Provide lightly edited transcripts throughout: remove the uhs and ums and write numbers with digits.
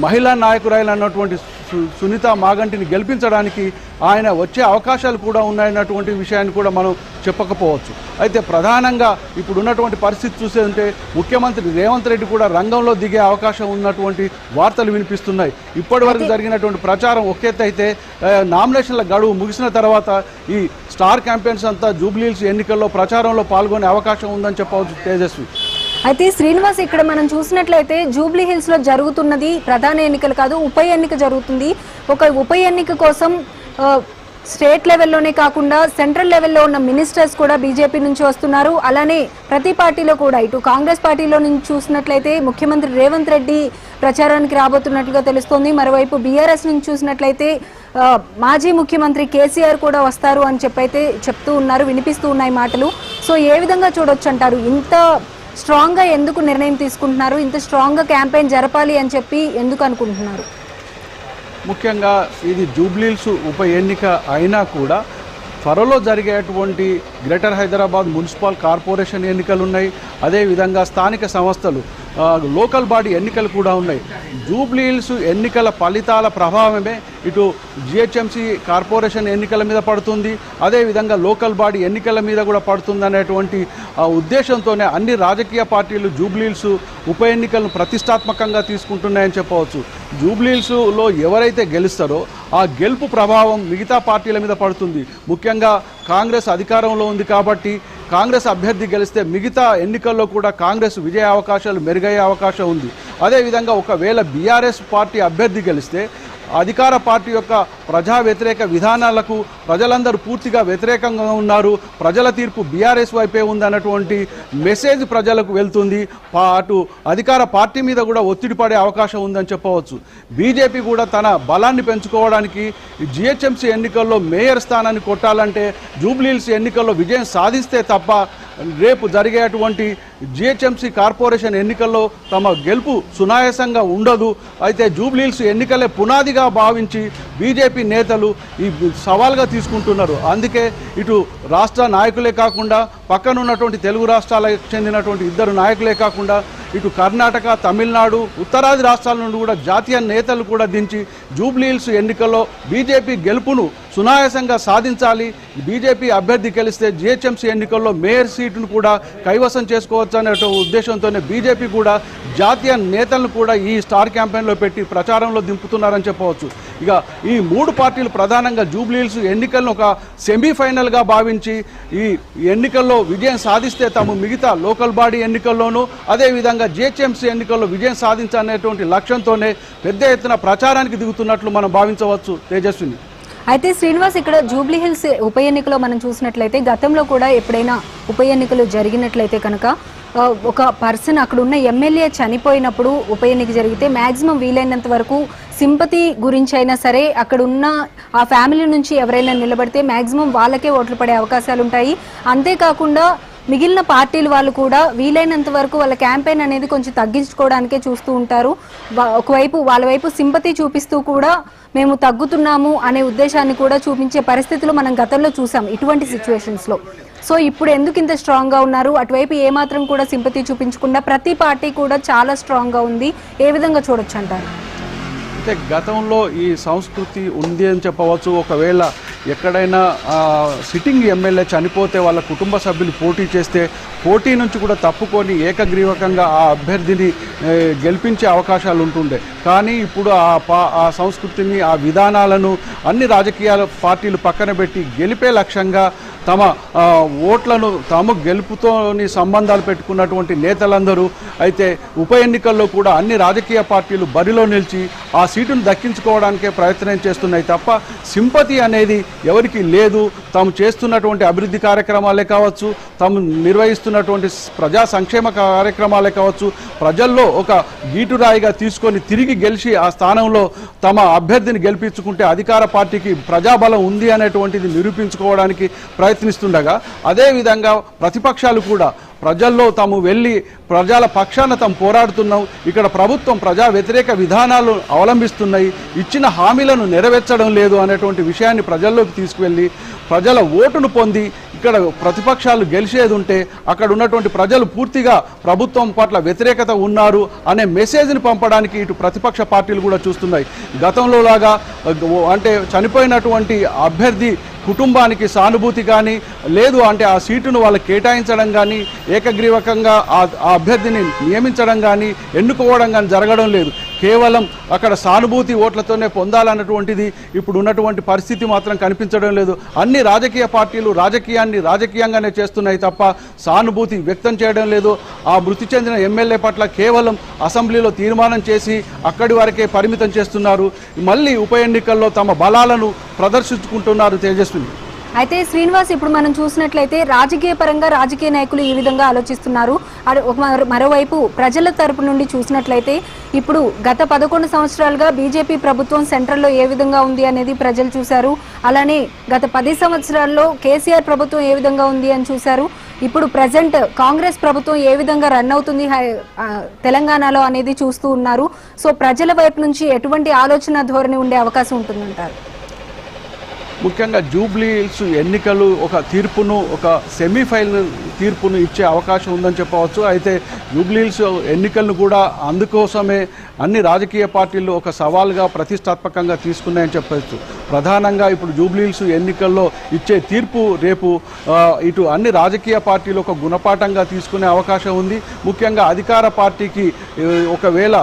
మహిళా నాయకురాలైనటువంటి సునీత మాగంటిని గెలిపించడానికి ఆయన వచ్చే అవకాశాలు కూడా ఉన్నాయన్నటువంటి విషయాన్ని కూడా మనం చెప్పకపోవచ్చు. అయితే ప్రధానంగా ఇప్పుడు ఉన్నటువంటి పరిస్థితి చూసేంటే ముఖ్యమంత్రి రేవంత్ రెడ్డి కూడా రంగంలో దిగే అవకాశం ఉన్నటువంటి వార్తలు వినిపిస్తున్నాయి. ఇప్పటివరకు జరిగినటువంటి ప్రచారం ఒకెత్తు అయితే నామినేషన్ల గడువు ముగిసిన తర్వాత ఈ స్టార్ క్యాంపెయిన్స్ అంతా జూబ్లీహిల్స్ ఎన్నికల్లో ప్రచారంలో పాల్గొనే అవకాశం ఉందని చెప్పవచ్చు తేజస్వి. అయితే శ్రీనివాస్, ఇక్కడ మనం చూసినట్లయితే జూబ్లీహిల్స్ లో జరుగుతున్నది ప్రధాన ఎన్నికలు కాదు, ఉప ఎన్నిక జరుగుతుంది. ఒక ఉప ఎన్నిక కోసం స్టేట్ లెవెల్లోనే కాకుండా సెంట్రల్ లెవెల్లో ఉన్న మినిస్టర్స్ కూడా బీజేపీ నుంచి వస్తున్నారు. అలానే ప్రతి పార్టీలో కూడా ఇటు కాంగ్రెస్ పార్టీలో నుంచి చూసినట్లయితే ముఖ్యమంత్రి రేవంత్ రెడ్డి ప్రచారానికి రాబోతున్నట్లుగా తెలుస్తోంది. మరోవైపు బీఆర్ఎస్ నుంచి చూసినట్లయితే మాజీ ముఖ్యమంత్రి కేసీఆర్ కూడా వస్తారు అని చెప్పైతే చెప్తూ ఉన్నారు, వినిపిస్తూ ఉన్నాయి మాటలు. సో ఏ విధంగా చూడొచ్చు అంటారు? ఇంత స్ట్రాంగ్గా ఎందుకు నిర్ణయం తీసుకుంటున్నారు? ఇంత స్ట్రాంగ్గా క్యాంపెయిన్ జరపాలి అని చెప్పి ఎందుకు అనుకుంటున్నారు? ముఖ్యంగా ఇది జూబ్లీహిల్స్ ఉప ఎన్నిక అయినా కూడా త్వరలో జరిగేటువంటి గ్రేటర్ హైదరాబాద్ మున్సిపల్ కార్పొరేషన్ ఎన్నికలు ఉన్నాయి. అదేవిధంగా స్థానిక సంస్థలు లోకల్ బాడీ ఎన్నికలు కూడా ఉన్నాయి. జూబ్లీహిల్స్ ఎన్నికల ఫలితాల ప్రభావమే ఇటు జిహెచ్ఎంసీ కార్పొరేషన్ ఎన్నికల మీద పడుతుంది, అదేవిధంగా లోకల్ బాడీ ఎన్నికల మీద కూడా పడుతుంది అనేటువంటి ఉద్దేశంతోనే అన్ని రాజకీయ పార్టీలు జూబ్లీహిల్స్ ఉప ఎన్నికలను ప్రతిష్టాత్మకంగా తీసుకుంటున్నాయని చెప్పవచ్చు. జూబ్లీహిల్స్లో ఎవరైతే గెలుస్తారో ఆ గెలుపు ప్రభావం మిగతా పార్టీల మీద పడుతుంది. ముఖ్యంగా కాంగ్రెస్ అధికారంలో ఉంది కాబట్టి కాంగ్రెస్ అభ్యర్థి గెలిస్తే మిగతా ఎన్నికల్లో కూడా కాంగ్రెస్ విజయ అవకాశాలు మెరుగయ్యే అవకాశం ఉంది. అదేవిధంగా ఒకవేళ బీఆర్ఎస్ పార్టీ అభ్యర్థి గెలిస్తే అధికార పార్టీ యొక్క ప్రజా వ్యతిరేక విధానాలకు ప్రజలందరూ పూర్తిగా వ్యతిరేకంగా ఉన్నారు, ప్రజల తీర్పు బీఆర్ఎస్ వైపే ఉందన్నటువంటి మెసేజ్ ప్రజలకు వెళ్తుంది. అటు అధికార పార్టీ మీద కూడా ఒత్తిడి పడే అవకాశం ఉందని చెప్పవచ్చు. బీజేపీ కూడా తన బలాన్ని పెంచుకోవడానికి జిహెచ్ఎంసీ ఎన్నికల్లో మేయర్ స్థానాన్ని కొట్టాలంటే జూబ్లీహిల్స్ ఎన్నికల్లో విజయం సాధిస్తే తప్ప రేపు జరిగేటువంటి జిహెచ్ఎంసీ కార్పొరేషన్ ఎన్నికల్లో తమ గెలుపు సునాయాసంగా ఉండదు. అయితే జూబ్లీహిల్స్ ఎన్నికలే పునాదిగా భావించి బీజేపీ నేతలు ఈ సవాల్గా తీసుకుంటున్నారు. అందుకే ఇటు రాష్ట్ర నాయకులే కాకుండా పక్కనున్నటువంటి తెలుగు రాష్ట్రాలకు చెందినటువంటి ఇద్దరు నాయకులే కాకుండా ఇటు కర్ణాటక, తమిళనాడు, ఉత్తరాది రాష్ట్రాల నుండి కూడా జాతీయ నేతలు కూడా దించి జూబ్లీహిల్స్ ఎన్నికల్లో బీజేపీ గెలుపును సునాయాసంగా సాధించాలి, బీజేపీ అభ్యర్థి గెలిస్తే జిహెచ్ఎంసీ ఎన్నికల్లో మేయర్ సీటును కూడా కైవసం చేసుకోవచ్చు అనే ఉద్దేశంతోనే బీజేపీ కూడా జాతీయ నేతలను కూడా ఈ స్టార్ క్యాంపెయిన్లో పెట్టి ప్రచారంలో దింపుతున్నారని చెప్పవచ్చు. ఇక ఈ మూడు పార్టీలు ప్రధానంగా జూబ్లీహిల్స్ ఎన్నికలను ఒక సెమీఫైనల్గా భావించి ఈ ఎన్నికల్లో విజయం సాధిస్తే తాము మిగతా లోకల్ బాడీ ఎన్నికల్లోనూ అదేవిధంగా జిహెచ్ఎంసీ ఎన్నికల్లో విజయం సాధించాలనేటువంటి లక్ష్యంతోనే పెద్ద ఎత్తున ప్రచారానికి దిగుతున్నట్లు మనం భావించవచ్చు తేజస్విని. అయితే శ్రీనివాస్, ఇక్కడ జూబ్లీహిల్స్ ఉప ఎన్నికలో మనం చూసినట్లయితే గతంలో కూడా ఎప్పుడైనా ఉప ఎన్నికలు జరిగినట్లయితే కనుక ఒక పర్సన్ అక్కడ ఉన్న ఎమ్మెల్యే చనిపోయినప్పుడు ఉప ఎన్నిక జరిగితే మ్యాక్సిమం వీలైనంత వరకు సింపతి గురించి అయినా సరే అక్కడ ఉన్న ఆ ఫ్యామిలీ నుంచి ఎవరైనా నిలబడితే మ్యాక్సిమం వాళ్ళకే ఓట్లు పడే అవకాశాలు ఉంటాయి. అంతేకాకుండా మిగిలిన పార్టీల వాళ్ళు కూడా వీలైనంత వరకు వాళ్ళ క్యాంపెయిన్ అనేది కొంచెం తగ్గించుకోవడానికే చూస్తూ ఉంటారు. ఒకవైపు వాళ్ళ వైపు సింపతి చూపిస్తూ కూడా మేము తగ్గుతున్నాము అనే ఉద్దేశాన్ని కూడా చూపించే పరిస్థితులు మనం గతంలో చూసాం ఇటువంటి సిచ్యువేషన్స్లో. సో ఇప్పుడు ఎందుకు ఇంత స్ట్రాంగ్గా ఉన్నారు? అటువైపు ఏమాత్రం కూడా సింపతి చూపించకుండా ప్రతి పార్టీ కూడా చాలా స్ట్రాంగ్గా ఉంది. ఏ విధంగా చూడొచ్చు అంటారు? అంటే గతంలో ఈ సంస్కృతి ఉంది అని చెప్పవచ్చు. ఒకవేళ ఎక్కడైనా సిట్టింగ్ ఎమ్మెల్యే చనిపోతే వాళ్ళ కుటుంబ సభ్యులు పోటీ చేస్తే పోటీ నుంచి కూడా తప్పుకొని ఏకగ్రీవకంగా ఆ అభ్యర్థిని గెలిపించే అవకాశాలు ఉంటుండే. కానీ ఇప్పుడు ఆ సంస్కృతిని, ఆ విధానాలను అన్ని రాజకీయ పార్టీలు పక్కన పెట్టి గెలిపే లక్ష్యంగా తమ ఓట్లను తాము గెలుపుతోని సంబంధాలు పెట్టుకున్నటువంటి నేతలందరూ అయితే ఉప ఎన్నికల్లో కూడా అన్ని రాజకీయ పార్టీలు బరిలో నిలిచి ఆ సీటును దక్కించుకోవడానికే ప్రయత్నం చేస్తున్నాయి తప్ప సింపతి అనేది ఎవరికి లేదు. తాము చేస్తున్నటువంటి అభివృద్ధి కార్యక్రమాలే కావచ్చు, తాము నిర్వహిస్తున్నటువంటి ప్రజా సంక్షేమ కార్యక్రమాలే కావచ్చు, ప్రజల్లో ఒక గీటురాయిగా తీసుకొని తిరిగి గెలిచి ఆ స్థానంలో తమ అభ్యర్థిని గెలిపించుకుంటే అధికార పార్టీకి ప్రజాబలం ఉంది అనేటువంటిది నిరూపించుకోవడానికి ప్రయత్నిస్తుండగా అదేవిధంగా ప్రతిపక్షాలు కూడా ప్రజల్లో తాము వెళ్ళి ప్రజల పక్షాన తాము పోరాడుతున్నాం, ఇక్కడ ప్రభుత్వం ప్రజా వ్యతిరేక విధానాలు అవలంబిస్తున్నాయి, ఇచ్చిన హామీలను నెరవేర్చడం లేదు అనేటువంటి విషయాన్ని ప్రజల్లోకి తీసుకువెళ్ళి ప్రజల ఓటును పొంది ఇక్కడ ప్రతిపక్షాలు గెలిచేది ఉంటే అక్కడ ఉన్నటువంటి ప్రజలు పూర్తిగా ప్రభుత్వం పట్ల వ్యతిరేకత ఉన్నారు అనే మెసేజ్ని పంపడానికి ఇటు ప్రతిపక్ష పార్టీలు కూడా చూస్తున్నాయి. గతంలో లాగా అంటే చనిపోయినటువంటి అభ్యర్థి కుటుంబానికి సానుభూతి కానీ లేదు అంటే ఆ సీటును వాళ్ళకి కేటాయించడం కానీ ఏకగ్రీవకంగా ఆ అభ్యర్థిని నియమించడం కానీ ఎన్నుకోవడం కానీ జరగడం లేదు. కేవలం అక్కడ సానుభూతి ఓట్లతోనే పొందాలన్నటువంటిది ఇప్పుడు ఉన్నటువంటి పరిస్థితి మాత్రం కనిపించడం లేదు. అన్ని రాజకీయ పార్టీలు రాజకీయాన్ని రాజకీయంగానే చేస్తున్నాయి తప్ప సానుభూతి వ్యక్తం చేయడం లేదు. ఆ మృతి చెందిన ఎమ్మెల్యే పట్ల కేవలం అసెంబ్లీలో తీర్మానం చేసి అక్కడి వరకే పరిమితం చేస్తున్నారు. మళ్ళీ ఉప ఎన్నికల్లో తమ బలాలను ప్రదర్శించుకుంటున్నారు తేజస్విని. అయితే శ్రీనివాస్, ఇప్పుడు మనం చూసినట్లయితే రాజకీయ పరంగా రాజకీయ నాయకులు ఈ విధంగా ఆలోచిస్తున్నారు. మరోవైపు ప్రజల తరపు నుండి చూసినట్లయితే ఇప్పుడు గత 11 సంవత్సరాలుగా బీజేపీ ప్రభుత్వం సెంట్రల్లో ఏ విధంగా ఉంది అనేది ప్రజలు చూశారు. అలానే గత 10 సంవత్సరాల్లో కేసీఆర్ ప్రభుత్వం ఏ విధంగా ఉంది అని చూశారు. ఇప్పుడు ప్రజెంట్ కాంగ్రెస్ ప్రభుత్వం ఏ విధంగా రన్ అవుతుంది తెలంగాణలో అనేది చూస్తూ ఉన్నారు. సో ప్రజల వైపు నుంచి ఎటువంటి ఆలోచన ధోరణి ఉండే అవకాశం ఉంటుందంటారు? ముఖ్యంగా జూబ్లీ హిల్స్ ఎన్నికలు ఒక తీర్పును ఒక సెమీఫైనల్ తీర్పును ఇచ్చే అవకాశం ఉందని చెప్పవచ్చు. అయితే జూబ్లీ హిల్స్ ఎన్నికలను కూడా అందుకోసమే అన్ని రాజకీయ పార్టీలు ఒక సవాల్గా ప్రతిష్టాత్మకంగా తీసుకున్నాయని చెప్పవచ్చు. ప్రధానంగా ఇప్పుడు జూబ్లీ హిల్స్ ఎన్నికల్లో ఇచ్చే తీర్పు రేపు ఇటు అన్ని రాజకీయ పార్టీలు ఒక గుణపాఠంగా తీసుకునే అవకాశం ఉంది. ముఖ్యంగా అధికార పార్టీకి ఒకవేళ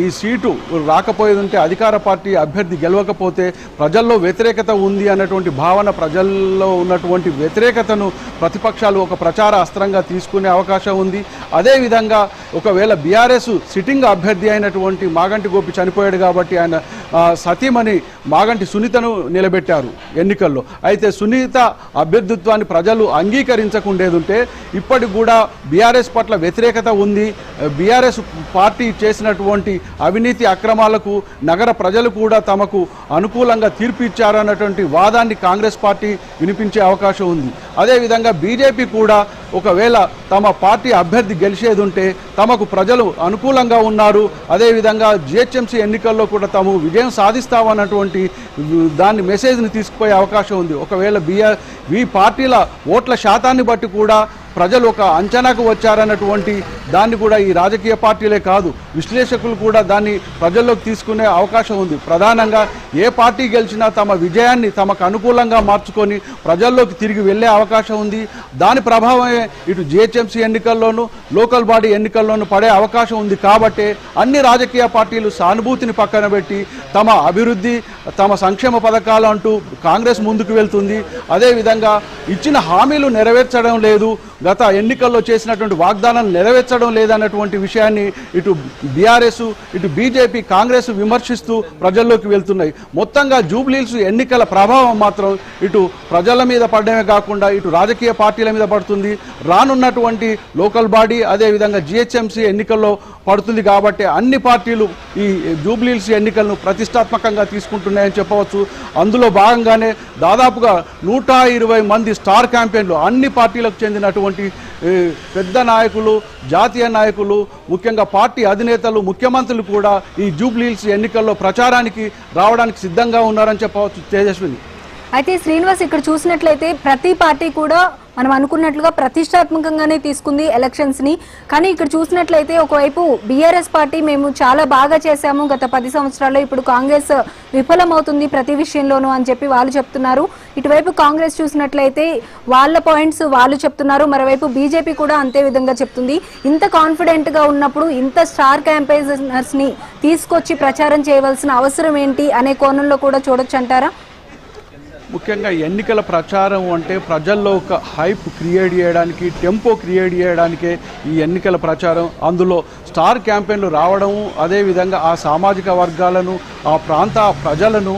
ఈ సీటు రాకపోయేది ఉంటే అధికార పార్టీ అభ్యర్థి గెలవకపోతే ప్రజల్లో వ్యతిరేకత ఉంది అన్నటువంటి భావన, ప్రజల్లో ఉన్నటువంటి వ్యతిరేకతను ప్రతిపక్షాలు ఒక ప్రచార అస్త్రంగా తీసుకునే అవకాశం ఉంది. అదేవిధంగా ఒకవేళ బీఆర్ఎస్ సిట్టింగ్ అభ్యర్థి అయినటువంటి మాగంటి గోపి చనిపోయాడు కాబట్టి ఆయన సతీమణి మాగంటి సునీతను నిలబెట్టారు ఎన్నికల్లో. అయితే సునీత అభ్యర్థిత్వాన్ని ప్రజలు అంగీకరించకుండేది ఉంటే ఇప్పటికి కూడా బీఆర్ఎస్ పట్ల వ్యతిరేకత ఉంది. బీఆర్ఎస్ పార్టీ చేసినటువంటి అవినీతి అక్రమాలకు నగర ప్రజలు కూడా తమకు అనుకూలంగా తీర్పు ఇచ్చారన్నటువంటి వాదాన్ని కాంగ్రెస్ పార్టీ వినిపించే అవకాశం ఉంది. అదేవిధంగా బీజేపీ కూడా ఒకవేళ తమ పార్టీ అభ్యర్థి గెలిచేది ఉంటే తమకు ప్రజలు అనుకూలంగా ఉన్నారు, అదేవిధంగా జిహెచ్ఎంసీ ఎన్నికల్లో కూడా తాము విజయం సాధిస్తామన్నటువంటి దాన్ని మెసేజ్ని తీసుకుపోయే అవకాశం ఉంది. ఒకవేళ ఈ పార్టీల ఓట్ల శాతాన్ని బట్టి కూడా ప్రజలు ఒక అంచనాకు వచ్చారన్నటువంటి దాన్ని కూడా ఈ రాజకీయ పార్టీలే కాదు విశ్లేషకులు కూడా దాన్ని ప్రజల్లోకి తీసుకునే అవకాశం ఉంది. ప్రధానంగా ఏ పార్టీ గెలిచినా తమ విజయాన్ని తమకు అనుకూలంగా మార్చుకొని ప్రజల్లోకి తిరిగి వెళ్ళే అవకాశం ఉంది. దాని ప్రభావమే ఇటు జిహెచ్ఎంసీ ఎన్నికల్లోనూ లోకల్ బాడీ ఎన్నికల్లోనూ పడే అవకాశం ఉంది. కాబట్టి అన్ని రాజకీయ పార్టీలు సానుభూతిని పక్కన పెట్టి తమ అభివృద్ధి తమ సంక్షేమ పథకాలు అంటూ కాంగ్రెస్ ముందుకు వెళ్తుంది. అదేవిధంగా ఇచ్చిన హామీలు నెరవేర్చడం లేదు, గత ఎన్నికల్లో చేసినటువంటి వాగ్దానాలు నెరవేర్చడం లేదన్నటువంటి విషయాన్ని ఇటు బీఆర్ఎస్ ఇటు బీజేపీ కాంగ్రెస్ విమర్శిస్తూ ప్రజల్లోకి వెళ్తున్నాయి. మొత్తంగా జూబ్లీ హిల్స్ ఎన్నికల ప్రభావం మాత్రం ఇటు ప్రజల మీద పడడమే కాకుండా ఇటు రాజకీయ పార్టీల మీద పడుతుంది. రానున్నటువంటి లోకల్ బాడీ అదేవిధంగా జిహెచ్ఎంసీ ఎన్నికల్లో పడుతుంది. కాబట్టి అన్ని పార్టీలు ఈ జూబ్లీ హిల్స్ ఎన్నికలను ప్రతిష్టాత్మకంగా తీసుకుంటున్నాయని చెప్పవచ్చు. అందులో భాగంగానే దాదాపుగా 120 మంది స్టార్ క్యాంపెయిన్లు అన్ని పార్టీలకు చెందినటువంటి పెద్ద నాయకులు జాతీయ నాయకులు ముఖ్యంగా పార్టీ అధినేతలు ముఖ్యమంత్రులు కూడా ఈ జూబ్లీ హిల్స్ ఎన్నికల్లో ప్రచారానికి రావడానికి సిద్ధంగా ఉన్నారని చెప్పవచ్చు తేజస్విని. అయితే శ్రీనివాస్, ఇక్కడ చూసినట్లయితే ప్రతి పార్టీ కూడా మనం అనుకున్నట్లుగా ప్రతిష్టాత్మకంగానే తీసుకుంది ఎలక్షన్స్ని. కానీ ఇక్కడ చూసినట్లయితే ఒకవైపు బీఆర్ఎస్ పార్టీ మేము చాలా బాగా చేశాము గత 10 సంవత్సరాల్లో, ఇప్పుడు కాంగ్రెస్ విఫలమవుతుంది ప్రతి విషయంలోనూ అని చెప్పి వాళ్ళు చెప్తున్నారు. ఇటువైపు కాంగ్రెస్ చూసినట్లయితే వాళ్ళ పాయింట్స్ వాళ్ళు చెప్తున్నారు, మరోవైపు బీజేపీ కూడా అంతే విధంగా చెప్తుంది. ఇంత కాన్ఫిడెంట్గా ఉన్నప్పుడు ఇంత స్టార్ క్యాంపెయినర్స్ని తీసుకొచ్చి ప్రచారం చేయవలసిన అవసరం ఏంటి అనే కోణంలో కూడా చూడొచ్చు అంటారా? ముఖ్యంగా ఎన్నికల ప్రచారం అంటే ప్రజల్లో ఒక హైప్ క్రియేట్ చేయడానికి టెంపో క్రియేట్ చేయడానికే ఈ ఎన్నికల ప్రచారం. అందులో స్టార్ క్యాంపెయిన్లు రావడము అదేవిధంగా ఆ సామాజిక వర్గాలను ఆ ప్రాంత ప్రజలను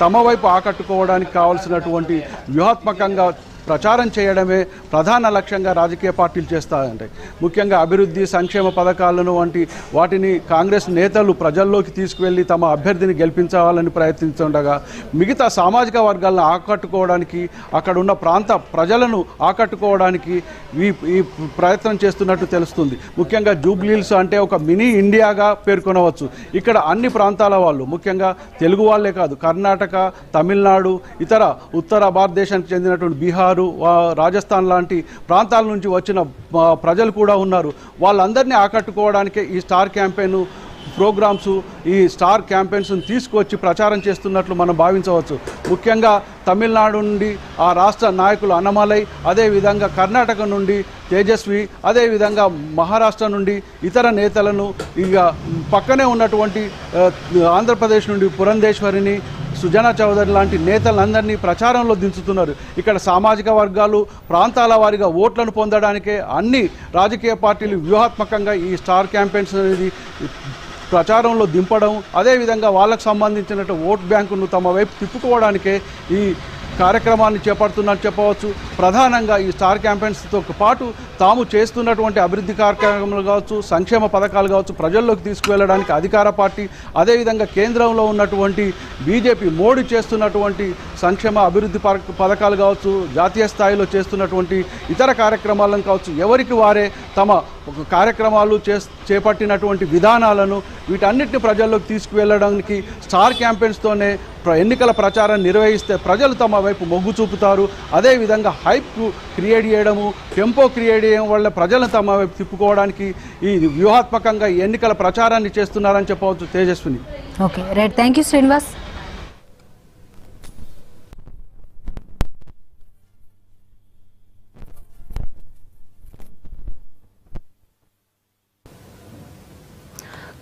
తమ వైపు ఆకట్టుకోవడానికి కావాల్సినటువంటి వ్యూహాత్మకంగా ప్రచారం చేయడమే ప్రధాన లక్ష్యంగా రాజకీయ పార్టీలు చేస్తాయంటాయి. ముఖ్యంగా అభివృద్ధి సంక్షేమ పథకాలను వంటి వాటిని కాంగ్రెస్ నేతలు ప్రజల్లోకి తీసుకువెళ్ళి తమ అభ్యర్థిని గెలిపించాలని ప్రయత్నిస్తుండగా మిగతా సామాజిక వర్గాలను ఆకట్టుకోవడానికి అక్కడ ఉన్న ప్రాంత ప్రజలను ఆకట్టుకోవడానికి ఈ ప్రయత్నం చేస్తున్నట్టు తెలుస్తుంది. ముఖ్యంగా జూబ్లీ హిల్స్ అంటే ఒక మినీ ఇండియాగా పేర్కొనవచ్చు. ఇక్కడ అన్ని ప్రాంతాల వాళ్ళు ముఖ్యంగా తెలుగు వాళ్ళే కాదు కర్ణాటక తమిళనాడు ఇతర ఉత్తర భారతదేశానికి చెందినటువంటి బీహార్ ఉన్నారు, రాజస్థాన్ లాంటి ప్రాంతాల నుంచి వచ్చిన ప్రజలు కూడా ఉన్నారు. వాళ్ళందరినీ ఆకట్టుకోవడానికే ఈ స్టార్ క్యాంపెయిన్ ప్రోగ్రామ్స్, ఈ స్టార్ క్యాంపెయిన్స్ని తీసుకొచ్చి ప్రచారం చేస్తున్నట్లు మనం భావించవచ్చు. ముఖ్యంగా తమిళనాడు నుండి ఆ రాష్ట్ర నాయకులు అన్నమలై, అదేవిధంగా కర్ణాటక నుండి తేజస్వి, అదేవిధంగా మహారాష్ట్ర నుండి ఇతర నేతలను, ఇక పక్కనే ఉన్నటువంటి ఆంధ్రప్రదేశ్ నుండి పురంధేశ్వరిని, సుజనా చౌదరి లాంటి నేతలందరినీ ప్రచారంలో దించుతున్నారు. ఇక్కడ సామాజిక వర్గాలు, ప్రాంతాల వారిగా ఓట్లను పొందడానికే అన్ని రాజకీయ పార్టీలు వ్యూహాత్మకంగా ఈ స్టార్ క్యాంపెయిన్స్ అనేది ప్రచారంలో దింపడం, అదేవిధంగా వాళ్ళకు సంబంధించిన ఓట్ బ్యాంకును తమ వైపు తిప్పుకోవడానికే ఈ కార్యక్రమాన్ని చేపడుతున్నట్టు చెప్పవచ్చు. ప్రధానంగా ఈ స్టార్ క్యాంపెయిన్స్తో పాటు తాము చేస్తున్నటువంటి అభివృద్ధి కార్యక్రమాలు కావచ్చు, సంక్షేమ పథకాలు కావచ్చు, ప్రజల్లోకి తీసుకువెళ్ళడానికి అధికార పార్టీ, అదేవిధంగా కేంద్రంలో ఉన్నటువంటి బీజేపీ మోడీ చేస్తున్నటువంటి సంక్షేమ అభివృద్ధి పథకాలు కావచ్చు, జాతీయ స్థాయిలో చేస్తున్నటువంటి ఇతర కార్యక్రమాలను కావచ్చు, ఎవరికి వారే తమ కార్యక్రమాలు చేపట్టినటువంటి విధానాలను వీటన్నిటిని ప్రజల్లోకి తీసుకువెళ్ళడానికి స్టార్ క్యాంపెయిన్స్తోనే ఎన్నికల ప్రచారం నిర్వహిస్తే ప్రజలు తమ వైపు మొగ్గు చూపుతారు. అదేవిధంగా హైప్ క్రియేట్ చేయడము, టెంపో క్రియేట్ చేయడం వల్ల ప్రజలను తమ వైపు తిప్పుకోవడానికి ఈ వ్యూహాత్మకంగా ఎన్నికల ప్రచారాన్ని చేస్తున్నారని చెప్పవచ్చు. Tejaswini. Okay, right, thank you Srinivas.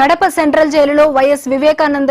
Kadapa central జైలులో వైఎస్ వివేకానంద